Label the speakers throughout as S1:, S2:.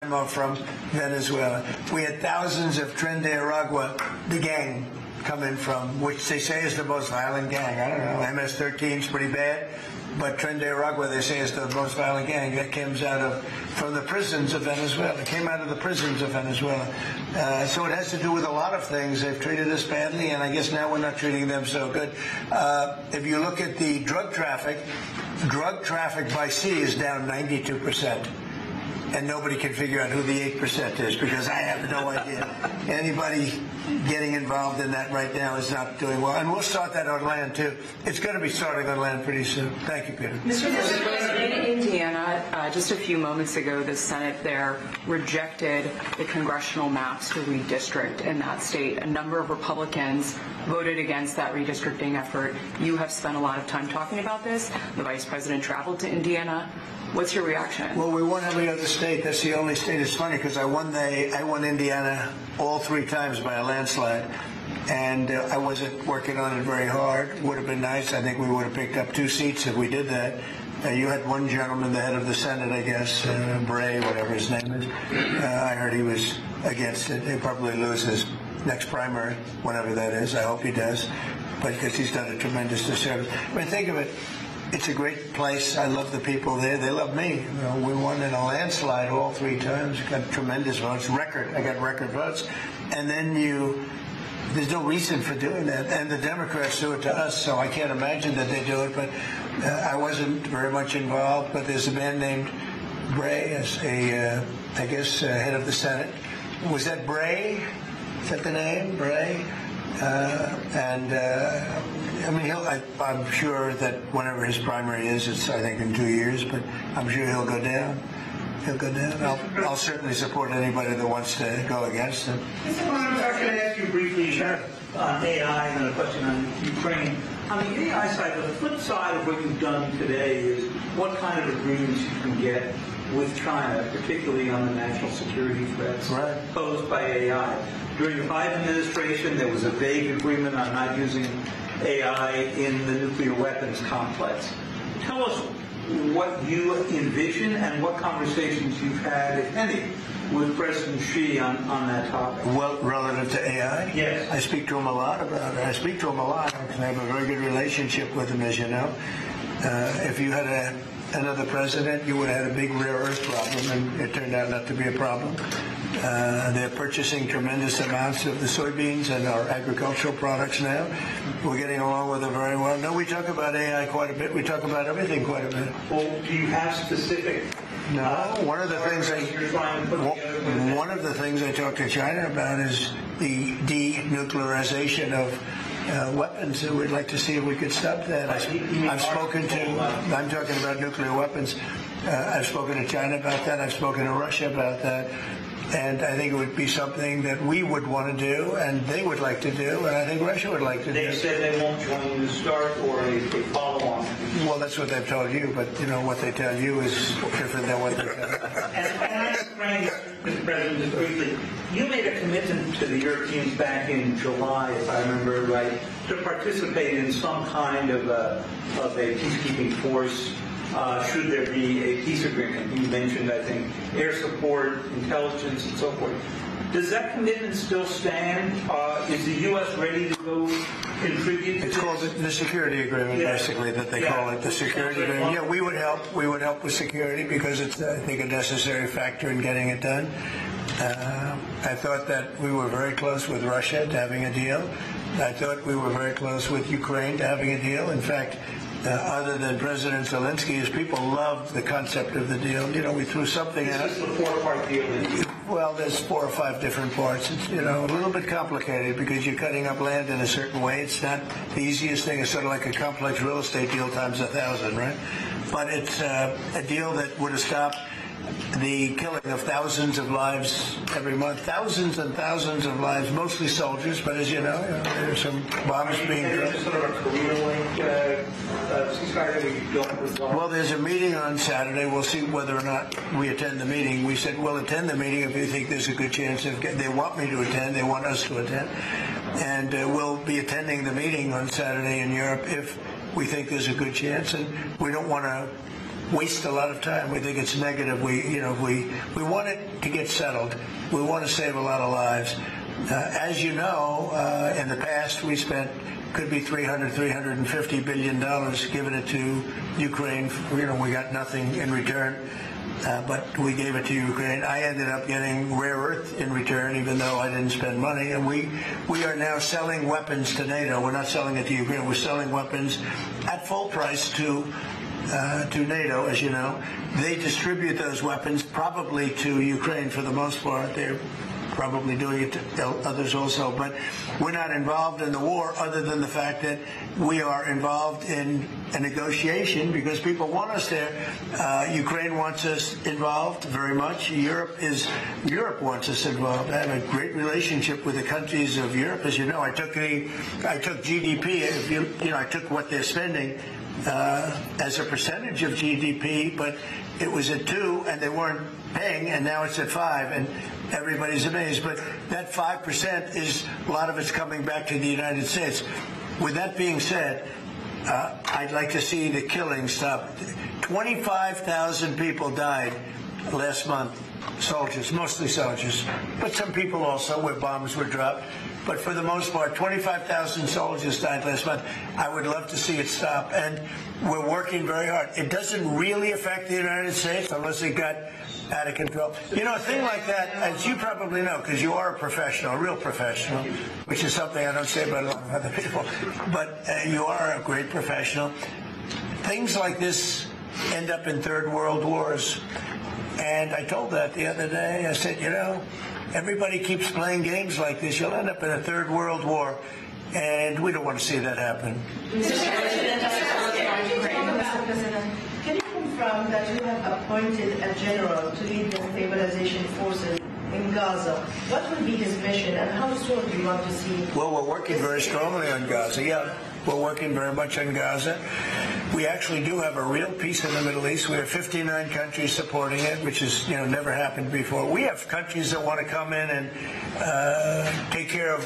S1: from Venezuela. We had thousands of Tren de Aragua, the gang, come in from, which they say is the most violent gang. I don't know, MS-13 is pretty bad, but Tren de Aragua, they say, is the most violent gang that comes from the prisons of Venezuela. It came out of the prisons of Venezuela. So it has to do with a lot of things. They've treated us badly, and I guess now we're not treating them so good. If you look at the drug traffic by sea is down 92%. And nobody can figure out who the 8% is, because I have no idea. Anybody getting involved in that right now is not doing well. And we'll start that on land, too. It's going to be starting on land pretty soon. Thank you, Peter.
S2: Mr. President, in Indiana, just a few moments ago, the Senate there rejected the congressional maps to redistrict in that state. A number of Republicans voted against that redistricting effort. You have spent a lot of time talking about this. The Vice President traveled to Indiana. What's your reaction?
S1: Well, we won every other state. That's the only state. It's funny because I won Indiana all 3 times by a landslide, and I wasn't working on it very hard. Would have been nice. I think we would have picked up 2 seats if we did that. You had one gentleman, the head of the Senate, I guess, Bray, whatever his name is. I heard he was against it. He'll probably lose his next primary, whatever that is. I hope he does, but because he's done a tremendous disservice. I mean, think of it. It's a great place. I love the people there. They love me. You know, we won in a landslide all 3 times. Got tremendous votes. I got record votes. And then there's no reason for doing that. And the Democrats do it to us, so I can't imagine that they do it. But I wasn't very much involved. But there's a man named Bray, as I guess, head of the Senate. Was that Bray? Is that the name? Bray? I mean, I'm sure that whenever his primary is, it's, I think, in 2 years, but I'm sure he'll go down. He'll go down. I'll certainly support anybody that wants to go against him.
S3: Mr. President, I can ask you briefly on AI and a question on Ukraine. On the AI side, the flip side of what you've done today is what kind of agreements you can get with China, particularly on the national security threats posed by AI. During the Biden administration, there was a vague agreement on not using AI in the nuclear weapons complex. Tell us what you envision and what conversations you've had, if any, with President Xi on that topic.
S1: Well, relative to AI?
S3: Yes.
S1: I speak to him a lot about it. I speak to him a lot. I have a very good relationship with him, as you know. If you had another president, you would have had a big rare earth problem, and it turned out not to be a problem. They're purchasing tremendous amounts of the soybeans and our agricultural products now. We're getting along with it very well. No, we talk about AI quite a bit. We talk about everything quite a bit.
S3: Well, do you have specific...
S1: No, one of the things I talk to China about is the denuclearization of weapons. We'd like to see if we could stop that. I'm talking about nuclear weapons. I've spoken to China about that. I've spoken to Russia about that. And I think it would be something that we would want to do, and they would like to do, and I think Russia would like to do.
S3: They said they won't join the START or a follow-on.
S1: Well, that's what they've told you, but, you know, what they tell you is different than what they tell you.
S3: And Mr. President, just briefly, you made a commitment to the Europeans back in July, if I remember right, to participate in some kind of a peacekeeping force should there be a peace agreement. You mentioned, I think, air support, intelligence, and so forth. Does that commitment still stand? Is the U.S. ready to go contribute?
S1: It's called the security agreement, basically, that they call it, the security agreement. Yeah, we would help. We would help with security because it's, I think, a necessary factor in getting it done. I thought that we were very close with Russia to having a deal. I thought we were very close with Ukraine to having a deal. In fact, other than President Zelensky, his people loved the concept of the deal. You know, we threw something out.
S3: This is the 4-part deal.
S1: Well, there's 4 or 5 different parts. It's, you know, a little bit complicated because you're cutting up land in a certain way. It's not the easiest thing. It's sort of like a complex real estate deal times 1,000, right? But it's a deal that would have stopped the killing of thousands of lives every month, thousands and thousands of lives, mostly soldiers, but as you know, there's some bombs being dropped.
S3: Sort of a career-link ceasefire that we don't resolve?
S1: Well, there's a meeting on Saturday. We'll see whether or not we attend the meeting. We said we'll attend the meeting if you think there's a good chance of they want me to attend, they want us to attend. And we'll be attending the meeting on Saturday in Europe if we think there's a good chance. And we don't want to waste a lot of time. We think it's negative. We want it to get settled. We want to save a lot of lives. As you know, in the past we spent could be $350 billion giving it to Ukraine. We got nothing in return. But we gave it to Ukraine. I ended up getting rare earth in return, even though I didn't spend money. And we are now selling weapons to NATO. We're not selling it to Ukraine. We're selling weapons at full price to NATO, as you know. They distribute those weapons probably to Ukraine for the most part. They're probably doing it to others also, but we're not involved in the war other than the fact that we are involved in a negotiation because people want us there. Ukraine wants us involved very much. Europe wants us involved. I have a great relationship with the countries of Europe. As you know, I took GDP. I took what they're spending as a percentage of GDP, but it was at 2 and they weren't paying, and now it's at 5, and everybody's amazed. But that 5% is, a lot of it's coming back to the United States. With that being said, I'd like to see the killing stop. 25,000 people died last month, soldiers, mostly soldiers, but some people also where bombs were dropped. But for the most part, 25,000 soldiers died last month. I would love to see it stop, and we're working very hard. It doesn't really affect the United States unless it got out of control. A thing like that, as you probably know, because you are a professional, a real professional, which is something I don't say about a lot of other people, but you are a great professional. Things like this end up in third world wars. And I told that the other day. I said, everybody keeps playing games like this. You'll end up in a third world war, and we don't want to see that happen.
S4: Mr. President, can you confirm that you have appointed a general to lead the stabilization forces in Gaza? What will be his mission, and how soon do you want to see?
S1: Well, we're working very strongly on Gaza. Yeah, we're working very much on Gaza. We actually do have a real peace in the Middle East. We have 59 countries supporting it, which has never happened before. We have countries that want to come in and take care of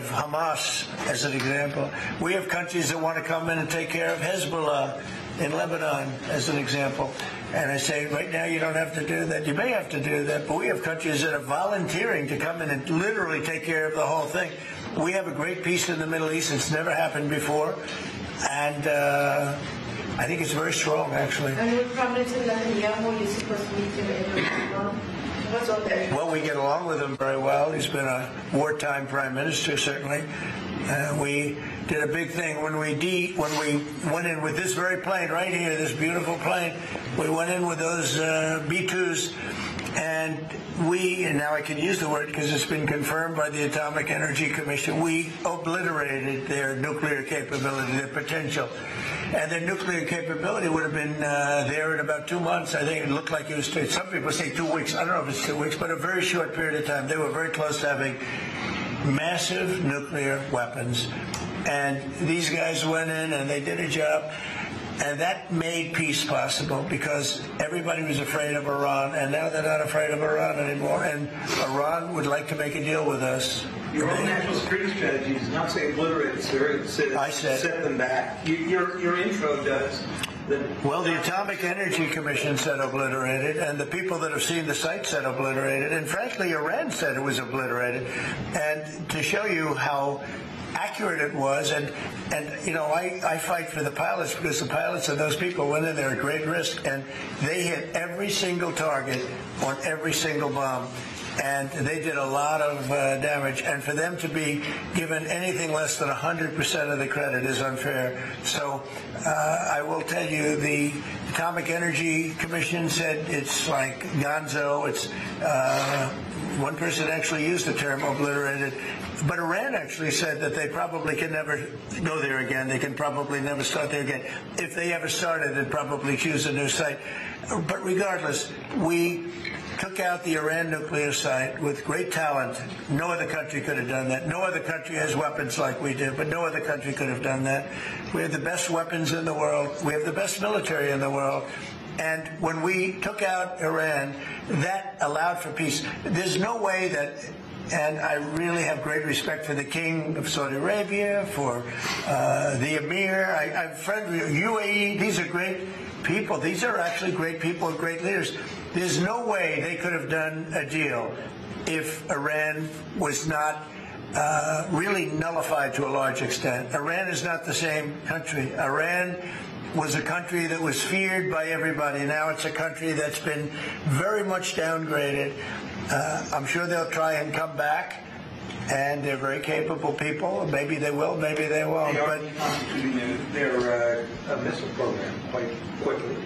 S1: Hamas, as an example. We have countries that want to come in and take care of Hezbollah in Lebanon, as an example. And I say, right now you don't have to do that. You may have to do that, but we have countries that are volunteering to come in and literally take care of the whole thing. We have a great peace in the Middle East. It's never happened before. And I think it's very strong, actually.
S4: And with Prime Minister Netanyahu, you're supposed to meet him in what's on there?
S1: Well, we get along with him very well. He's been a wartime prime minister, certainly. We did a big thing when we went in with this very plane right here, this beautiful plane. We went in with those B-2s, and now I can use the word because it's been confirmed by the Atomic Energy Commission, we obliterated their nuclear capability, their potential. And their nuclear capability would have been there in about 2 months. I think it looked like it was, some people say 2 weeks. I don't know if it's 2 weeks, but a very short period of time. They were very close to having massive nuclear weapons. And these guys went in and they did a job. And that made peace possible because everybody was afraid of Iran, and now they're not afraid of Iran anymore. And Iran would like to make a deal with us.
S3: Your own national security strategy does not say obliterate, sir. It says set them back. Your intro does.
S1: Well, the Atomic Energy Commission said obliterated, and the people that have seen the site said obliterated, and frankly, Iran said it was obliterated. And to show you how accurate it was, and I fight for the pilots because the pilots and those people went in there at great risk, and they hit every single target on every single bomb. And they did a lot of damage, and for them to be given anything less than 100% of the credit is unfair. So I will tell you, the Atomic Energy Commission said it's like gonzo. It's one person actually used the term obliterated. But Iran actually said that they probably can never go there again. They can probably never start there again. If they ever started, they'd probably choose a new site. But regardless, we took out the Iran nuclear site with great talent. No other country could have done that. No other country has weapons like we do, but no other country could have done that. We have the best weapons in the world. We have the best military in the world. And when we took out Iran, that allowed for peace. There's no way that And I really have great respect for the King of Saudi Arabia, for the Emir. I'm friends with UAE. These are great people. These are actually great people and great leaders. There's no way they could have done a deal if Iran was not really nullified to a large extent. Iran is not the same country. Iran was a country that was feared by everybody. Now it's a country that's been very much downgraded. I'm sure they'll try and come back, and they're very capable people. Maybe they will, maybe they won't.
S3: They are reconstituting their missile program quite quickly.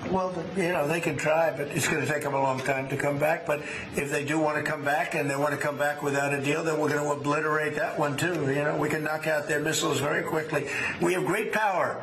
S1: Well, you know, they can try, but it's going to take them a long time to come back. But if they do want to come back, and they want to come back without a deal, then we're going to obliterate that one too. You know, we can knock out their missiles very quickly. We have great power.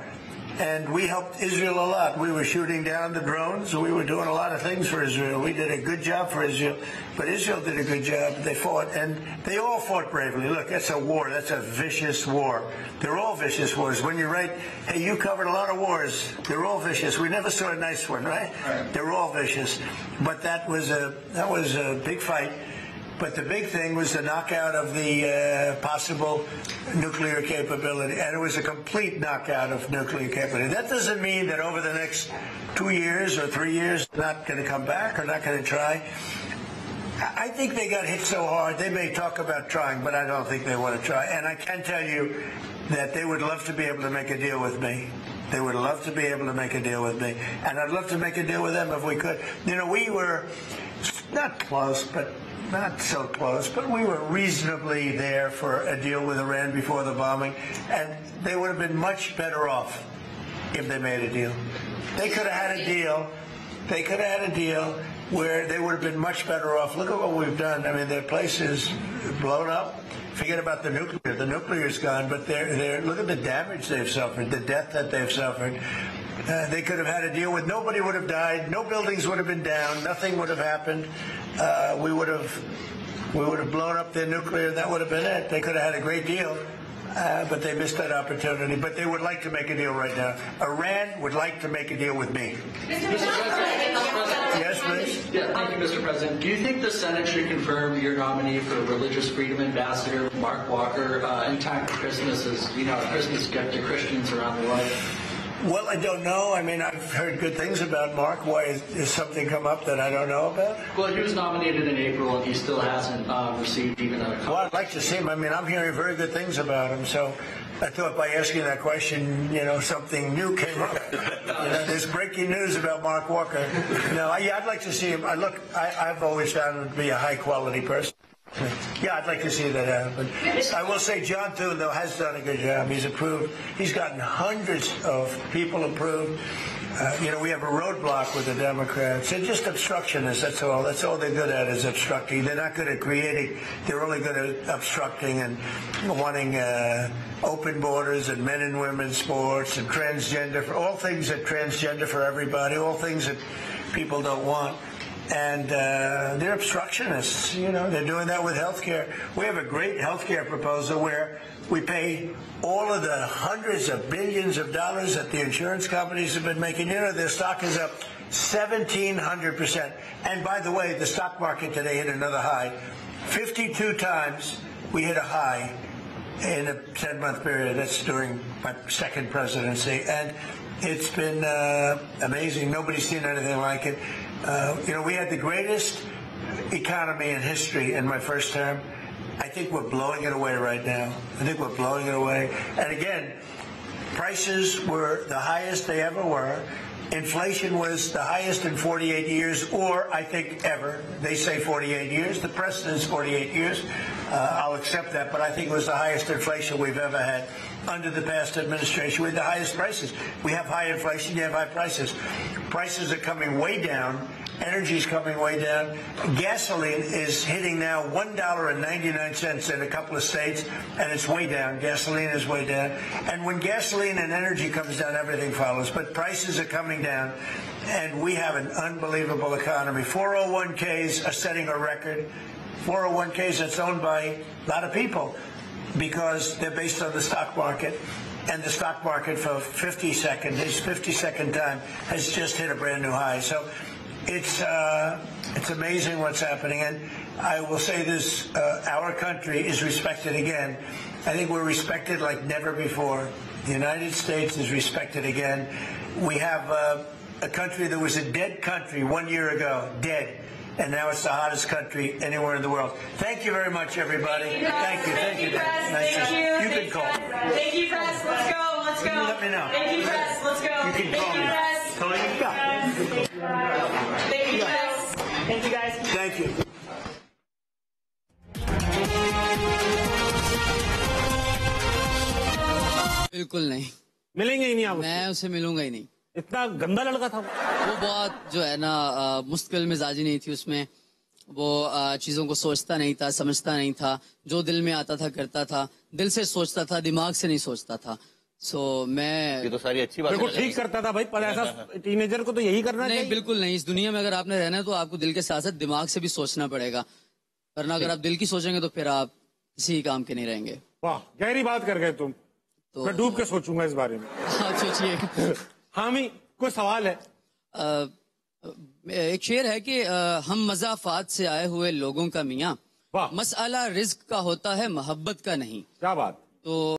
S1: And we helped Israel a lot. We were shooting down the drones. We were doing a lot of things for Israel. We did a good job for Israel. But Israel did a good job. They fought, and they all fought bravely. Look, that's a war. That's a vicious war. They're all vicious wars. When you write, hey, you covered a lot of wars. They're all vicious. We never saw a nice one, right? They're all vicious. But that was a big fight. But the big thing was the knockout of the possible nuclear capability. And it was a complete knockout of nuclear capability. That doesn't mean that over the next 2 years or 3 years, they're not going to come back or not going to try. I think they got hit so hard, they may talk about trying, but I don't think they want to try. And I can tell you that they would love to be able to make a deal with me. They would love to be able to make a deal with me. And I'd love to make a deal with them if we could. You know, we were not close, but not so close, but we were reasonably there for a deal with Iran before the bombing, and they would have been much better off if they made a deal. They could have had a deal. They could have had a deal where they would have been much better off. Look at what we've done. I mean, their place is blown up. Forget about the nuclear. The nuclear's gone, but look at the damage they've suffered, the death that they've suffered. They could have had a deal with nobody would have died, no buildings would have been down, nothing would have happened. We would have blown up their nuclear. That would have been it. They could have had a great deal, but they missed that opportunity. But they would like to make a deal right now. Iran would like to make a deal with me. Yes, please.
S5: Yeah, thank you, Mr. President. Do you think the Senate should confirm your nominee for Religious Freedom Ambassador, Mark Walker, in time for Christmas, as you know, a Christmas gift to Christians around the world?
S1: Well, I don't know. I mean, I've heard good things about Mark. Why is something come up that I don't know about?
S5: Well, he was nominated in April, and he still hasn't received even a couple.
S1: Well, I'd like to see him. I mean, I'm hearing very good things about him. So I thought by asking that question, you know, something new came up. You know, there's breaking news about Mark Walker. No, yeah, I'd like to see him. I've always found him to be a high-quality person. Yeah, I'd like to see that happen. I will say John Thune, though, has done a good job. He's approved. He's gotten hundreds of people approved. You know, we have a roadblock with the Democrats. They're just obstructionists, that's all. That's all they're good at is obstructing. They're not good at creating. They're only good at obstructing and wanting open borders and men and women sports and transgender, all things that transgender for everybody, all things that people don't want. And they're obstructionists. You know, they're doing that with health care. We have a great health care proposal where we pay all of the hundreds of billions of dollars that the insurance companies have been making. You know, their stock is up 1,700%. And by the way, the stock market today hit another high. 52 times we hit a high in a 10-month period. That's during my second presidency. And it's been amazing. Nobody's seen anything like it. You know, we had the greatest economy in history in my first term. I think we're blowing it away right now. I think we're blowing it away. And again, prices were the highest they ever were. Inflation was the highest in 48 years, or I think ever. They say 48 years. The precedent's 48 years. I'll accept that, but I think it was the highest inflation we've ever had under the past administration. We had the highest prices. We have high inflation, you have high prices. Prices are coming way down. Energy's coming way down. Gasoline is hitting now $1.99 in a couple of states, and it's way down. Gasoline is way down. And when gasoline and energy comes down, everything follows. But prices are coming down, and we have an unbelievable economy. 401ks are setting a record. 401ks that's owned by a lot of people because they're based on the stock market. And the stock market for his 52nd time has just hit a brand new high. So It's amazing what's happening, and I will say this: our country is respected again. I think we're respected like never before. The United States is respected again. We have a country that was a dead country 1 year ago, dead, and now it's the hottest country anywhere in the world. Thank you very much, everybody. Thank you.
S6: Thank you, press. Thank you.
S1: You can call.
S6: Thank you, press. Let's go. Let's go.
S1: You let me know.
S6: Thank you, press. Let's go.
S1: You can call me.
S6: Thank you, press. Thank you, guys.
S1: Thank you.
S7: बिल्कुल नहीं,
S8: मिलेंगे ही नहीं आप।
S7: मैं उससे मिलूंगा ही नहीं।
S8: इतना गंदा लड़का था
S7: वो बहुत जो है ना मुश्किल मिजाजी नहीं थी उसमें, वो चीजों को सोचता नहीं था, समझता नहीं था, जो दिल में आता था करता था, दिल से सोचता था, दिमाग से नहीं सोचता था। मैं
S9: ये तो सारी अच्छी बात
S8: बिल्कुल ठीक करता था भाई, पर ऐसा टीनेजर को तो यही करना
S7: नहीं,
S8: चाहिए।
S7: बिल्कुल नहीं। इस दुनिया में अगर आपने रहना है तो आपको दिल के साथ साथ दिमाग से भी सोचना पड़ेगा, वरना अगर आप दिल की सोचेंगे तो फिर आप किसी काम के नहीं रहेंगे।
S8: वाह, गहरी बात कर गए तुम।
S7: तो
S8: मैं डूब के सोचूंगा इस बारे में।
S7: सोचिए।
S8: हामी, कोई सवाल है?
S7: एक शेर है कि हम मज़ाफ़ात से आए हुए लोगों का मियाँ, मसअला रिज़्क़ का होता है मोहब्बत का नहीं।
S8: क्या बात।
S7: तो